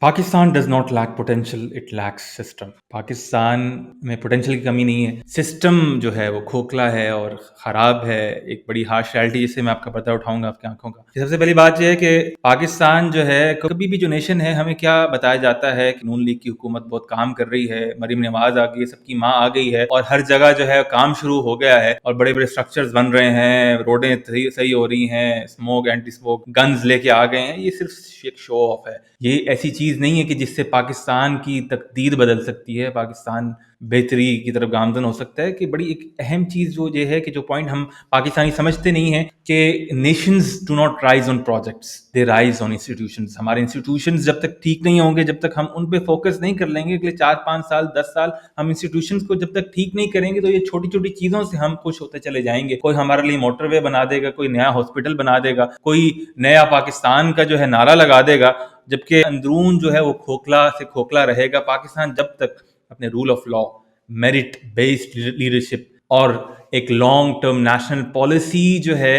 Pakistan does not lack potential, it lacks system. Pakistan में potential की कमी नहीं है, सिस्टम जो है वो खोखला है और ख़राब है। एक बड़ी हार्श रियलिटी जिससे मैं आपका पर्दा उठाऊंगा आपकी आंखों का। सबसे पहली बात यह है कि पाकिस्तान जो है, कभी भी जो नेशन है, हमें क्या बताया जाता है कि नून लीग की हुकूमत बहुत काम कर रही है, मरीम नवाज आ गई है, सबकी माँ आ गई है और हर जगह जो है काम शुरू हो गया है और बड़े बड़े स्ट्रक्चर्स बन रहे हैं, रोडें सही हो रही हैं, स्मोक एंटी स्मोक गन्स लेके आ गए हैं। ये सिर्फ एक शो ऑफ है। ये ऐसी चीज नहीं है कि जिससे पाकिस्तान की तकदीर बदल सकती है, पाकिस्तान बेहतरी की तरफ गामजन हो सकता है। कि बड़ी एक अहम चीज जो ये है कि जो पॉइंट हम पाकिस्तानी समझते नहीं है कि Nations do not rise on projects, they rise on institutions. हमारे इंस्टीट्यूशंस जब तक ठीक नहीं होंगे, जब तक हम उन पे फोकस नहीं कर लेंगे अगले 4-5 साल 10 साल, हम इंस्टीट्यूशंस को जब तक ठीक नहीं करेंगे तो ये छोटी छोटी चीजों से हम खुश होते चले जाएंगे। कोई हमारे लिए मोटरवे बना देगा, कोई नया हॉस्पिटल बना देगा, कोई नया पाकिस्तान का जो है नारा लगा देगा, जबकि अंदरून जो है वो खोखला से खोखला रहेगा। पाकिस्तान जब तक अपने rule of law, merit based leadership और एक लॉन्ग टर्म नेशनल पॉलिसी जो है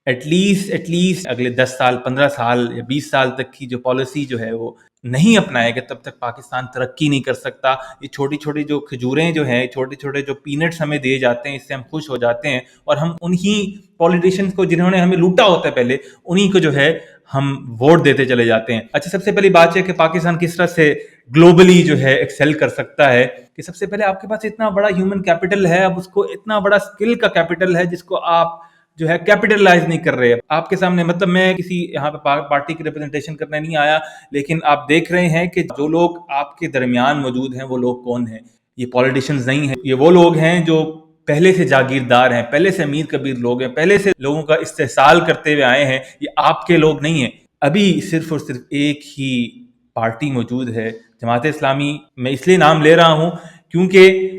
एटलीस्ट अगले 10 साल 15 साल या 20 साल तक की जो पॉलिसी जो है वो नहीं अपनाएगा, तब तक पाकिस्तान तरक्की नहीं कर सकता। ये छोटी छोटी जो खजूरें जो हैं, छोटे छोटे जो पीनट्स हमें दिए जाते हैं, इससे हम खुश हो जाते हैं और हम उन्हीं पॉलिटिशियंस को जिन्होंने हमें लूटा होता है पहले, उन्हीं को जो है हम वोट देते चले जाते हैं। अच्छा, सबसे पहली बात है कि पाकिस्तान किस तरह से ग्लोबली जो है एक्सेल कर सकता है कि सबसे पहले आपके पास इतना बड़ा ह्यूमन कैपिटल है, अब उसको इतना बड़ा स्किल का कैपिटल है जिसको आप जो है कैपिटलाइज नहीं कर रहे। आपके सामने, मतलब मैं किसी यहाँ पे पार्टी की रिप्रेजेंटेशन करने नहीं आया, लेकिन आप देख रहे हैं कि जो लोग आपके दरमियान मौजूद हैं वो लोग कौन हैं। ये पॉलिटिशियंस नहीं है, ये वो लोग हैं जो पहले से जागीरदार हैं, पहले से अमीर कबीर लोग हैं, पहले से लोगों का इस्तेहसाल करते हुए आए हैं। ये आपके लोग नहीं हैं। अभी सिर्फ और सिर्फ एक ही पार्टी मौजूद है, जमात इस्लामी। मैं इसलिए नाम ले रहा हूं क्योंकि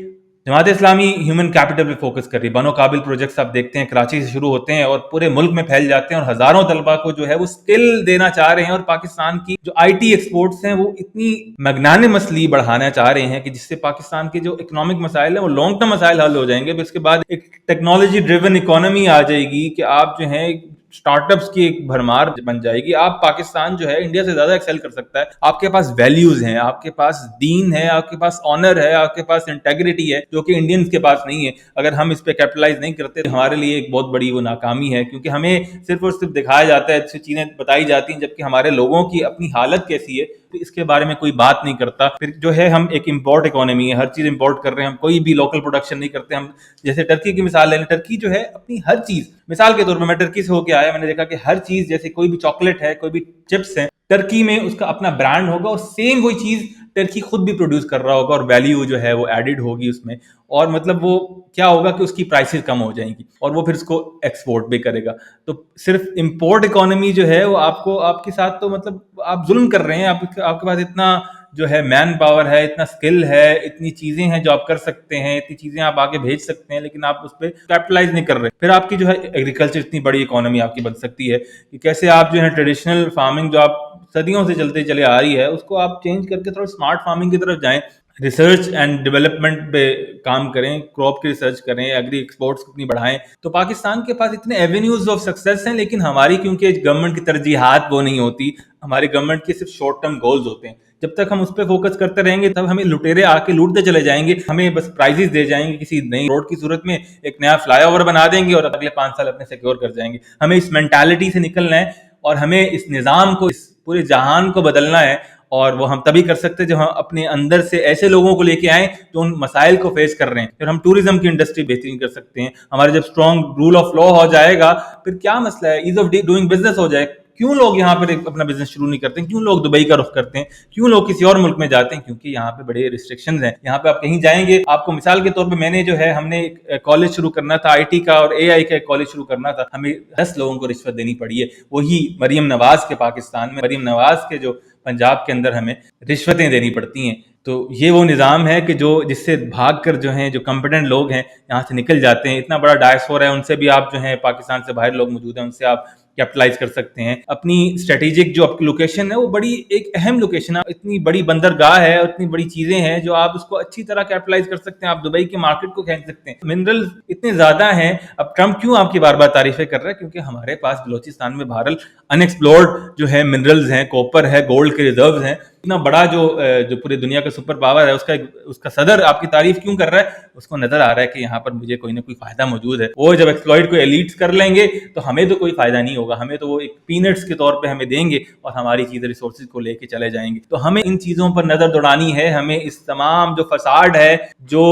जमात इस्लामी ह्यूमन कैपिटल पे फोकस कर रही है। बनो काबिल प्रोजेक्ट्स आप देखते हैं कराची से शुरू होते हैं और पूरे मुल्क में फैल जाते हैं और हजारों तलबा को जो है वो स्किल देना चाह रहे हैं। और पाकिस्तान की जो आईटी एक्सपोर्ट्स हैं वो इतनी मैग्नानिमसली बढ़ाना चाह रहे हैं कि जिससे पाकिस्तान के जो इकोनॉमिक मसाइल है वो लॉन्ग टर्म मसाइल हल हो जाएंगे। फिर उसके बाद एक टेक्नोलॉजी ड्रिवन इकोनॉमी आ जाएगी कि आप जो है स्टार्टअप्स की एक भरमार बन जाएगी। आप पाकिस्तान जो है इंडिया से ज्यादा एक्सेल कर सकता है। आपके पास वैल्यूज हैं, आपके पास दीन है, आपके पास ऑनर है, आपके पास इंटेग्रिटी है, जो कि इंडियंस के पास नहीं है। अगर हम इस पे कैपिटलाइज नहीं करते तो हमारे लिए एक बहुत बड़ी वो नाकामी है, क्योंकि हमें सिर्फ और सिर्फ दिखाया जाता है, अच्छी चीजें बताई जाती हैं, जबकि हमारे लोगों की अपनी हालत कैसी है तो इसके बारे में कोई बात नहीं करता। फिर जो है हम एक इंपोर्ट इकोनॉमी है, हर चीज इंपोर्ट कर रहे हैं, हम कोई भी लोकल प्रोडक्शन नहीं करते। हम जैसे टर्की की मिसाल ले लें, टर्की जो है अपनी हर चीज, मिसाल के तौर पर मैं टर्की से होके आया, मैंने देखा कि हर चीज, जैसे कोई भी चॉकलेट है, कोई भी चिप्स है, टर्की में उसका अपना ब्रांड होगा और सेम वही चीज टर्की खुद भी प्रोड्यूस कर रहा होगा और वैल्यू जो है वो एडिड होगी उसमें। और मतलब वो क्या होगा कि उसकी प्राइसेस कम हो जाएंगी और वो फिर उसको एक्सपोर्ट भी करेगा। तो सिर्फ इंपोर्ट इकोनॉमी जो है वो आपको, आपके साथ तो मतलब आप जुल्म कर रहे हैं। आपके पास इतना जो है मैन पावर है, इतना स्किल है, इतनी चीजें हैं जो आप कर सकते हैं, इतनी चीजें आप आगे भेज सकते हैं, लेकिन आप उस पर कैपिटलाइज नहीं कर रहे। फिर आपकी जो है एग्रीकल्चर इतनी बड़ी इकोनॉमी आपकी बन सकती है कि कैसे आप जो है ट्रेडिशनल फार्मिंग जो आप सदियों से चलते चले आ रही है उसको आप चेंज करके थोड़ा स्मार्ट फार्मिंग की तरफ जाएं, रिसर्च एंड डेवलपमेंट पे काम करें, क्रॉप की रिसर्च करें, एग्री एक्सपोर्ट्स कितनी बढ़ाएं। तो पाकिस्तान के पास इतने एवेन्यूज ऑफ सक्सेस हैं, लेकिन हमारी क्योंकि गवर्नमेंट की तरजीहात वो नहीं होती, हमारी गवर्नमेंट के सिर्फ शॉर्ट टर्म गोल्स होते हैं। जब तक हम उस पर फोकस करते रहेंगे तब हमें लुटेरे आके लूटते चले जाएंगे, हमें बस प्राइजेस दे जाएंगे, किसी नई रोड की सूरत में एक नया फ्लाईओवर बना देंगे और अगले 5 साल अपने सिक्योर कर जाएंगे। हमें इस मेंटालिटी से निकलना है और हमें इस निज़ाम को, इस पूरे जहान को बदलना है। और वो हम तभी कर सकते हैं जब हम अपने अंदर से ऐसे लोगों को लेके आए जो उन मसाइल को फेस कर रहे हैं। फिर हम टूरिज्म की इंडस्ट्री बेहतरीन कर सकते हैं। हमारे जब स्ट्रॉन्ग रूल ऑफ लॉ हो जाएगा, फिर क्या मसला है, ईज ऑफ डूइंग बिजनेस हो जाए। क्यों लोग यहाँ पर अपना बिजनेस शुरू नहीं करते? क्यों लोग दुबई का रुख करते हैं? क्यों लोग किसी और मुल्क में जाते हैं? क्योंकि यहाँ पे बड़े रिस्ट्रिक्शंस हैं। यहाँ पे आप कहीं जाएंगे, आपको मिसाल के तौर पे मैंने जो है, हमने एक कॉलेज शुरू करना था आईटी का और एआई का, एक कॉलेज शुरू करना था, हमें 10 लोगों को रिश्वत देनी पड़ी है। वही मरियम नवाज के पाकिस्तान में, मरियम नवाज के जो पंजाब के अंदर हमें रिश्वतें देनी पड़ती हैं। तो ये वो निज़ाम है कि जो जिससे भाग कर जो हैं, जो कॉम्पिटेंट लोग हैं यहाँ से निकल जाते हैं। इतना बड़ा डायस्पोरा है, उनसे भी आप जो है, पाकिस्तान से बाहर लोग मौजूद हैं, उनसे आप कैपिटलाइज कर सकते हैं। अपनी स्ट्रेटेजिक जो आपकी लोकेशन है वो बड़ी एक अहम लोकेशन है, इतनी बड़ी बंदरगाह है और इतनी बड़ी चीजें हैं जो आप उसको अच्छी तरह कैपिटलाइज कर सकते हैं। आप दुबई के मार्केट को खेल सकते हैं। मिनरल इतने ज्यादा हैं। अब ट्रम्प क्यों आपकी बार बार तारीफें कर रहा है? क्योंकि हमारे पास बलोचिस्तान में बहरहाल अनएक्सप्लोर्ड जो है मिनरल्स हैं, कॉपर है, गोल्ड के रिजर्व्स हैं, اتنا بڑا جو پورے دنیا کا سپر پاور ہے اس کا صدر آپ کی تعریف کیوں کر رہا ہے؟ اس کو نظر آ رہا ہے کہ یہاں پر مجھے کوئی نہ کوئی فائدہ موجود ہے. وہ جب ایکسپلائٹ کو ایلیٹس کر لیں گے تو ہمیں تو کوئی فائدہ نہیں ہوگا, ہمیں تو وہ ایک پینٹس کے طور پہ ہمیں دیں گے اور ہماری چیزیں ریسورسز کو لے کے چلے جائیں گے. تو ہمیں ان چیزوں پر نظر دوڑانی ہے, ہمیں اس تمام جو فساد ہے, جو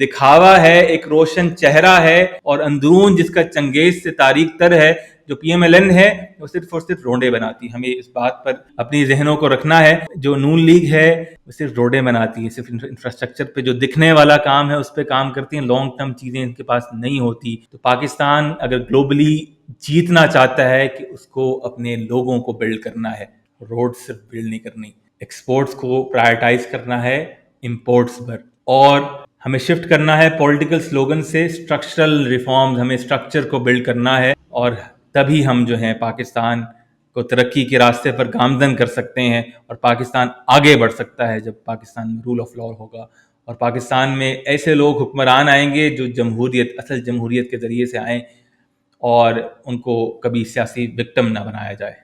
دکھاوا ہے, ایک روشن چہرہ ہے اور اندرون جس کا چنگیز سے تاریک تر ہے, جو پی ایم ایل این ہے وہ صرف اور صرف روڈیں بناتی. ہمیں اس بات پر اپنی ذہنوں کو رکھنا ہے. جو نون لیگ ہے وہ صرف روڈیں بناتی ہے, صرف انفراسٹرکچر پہ جو دکھنے والا کام ہے اس پہ کام کرتی ہیں, لانگ ٹرم چیزیں ان کے پاس نہیں ہوتی. تو پاکستان اگر گلوبلی جیتنا چاہتا ہے کہ اس کو اپنے لوگوں کو بلڈ کرنا ہے, روڈ صرف بلڈ نہیں کرنی, ایکسپورٹس کو پرائرٹائز کرنا ہے امپورٹس پر, اور ہمیں شفٹ کرنا ہے پولیٹیکل سلوگن سے اسٹرکچرل ریفارمز. ہمیں اسٹرکچر کو بلڈ کرنا ہے اور تبھی ہم جو ہیں پاکستان کو ترقی کے راستے پر گامزن کر سکتے ہیں, اور پاکستان آگے بڑھ سکتا ہے جب پاکستان میں رول آف لاء ہوگا اور پاکستان میں ایسے لوگ حکمران آئیں گے جو جمہوریت, اصل جمہوریت کے ذریعے سے آئیں, اور ان کو کبھی سیاسی وکٹم نہ بنایا جائے.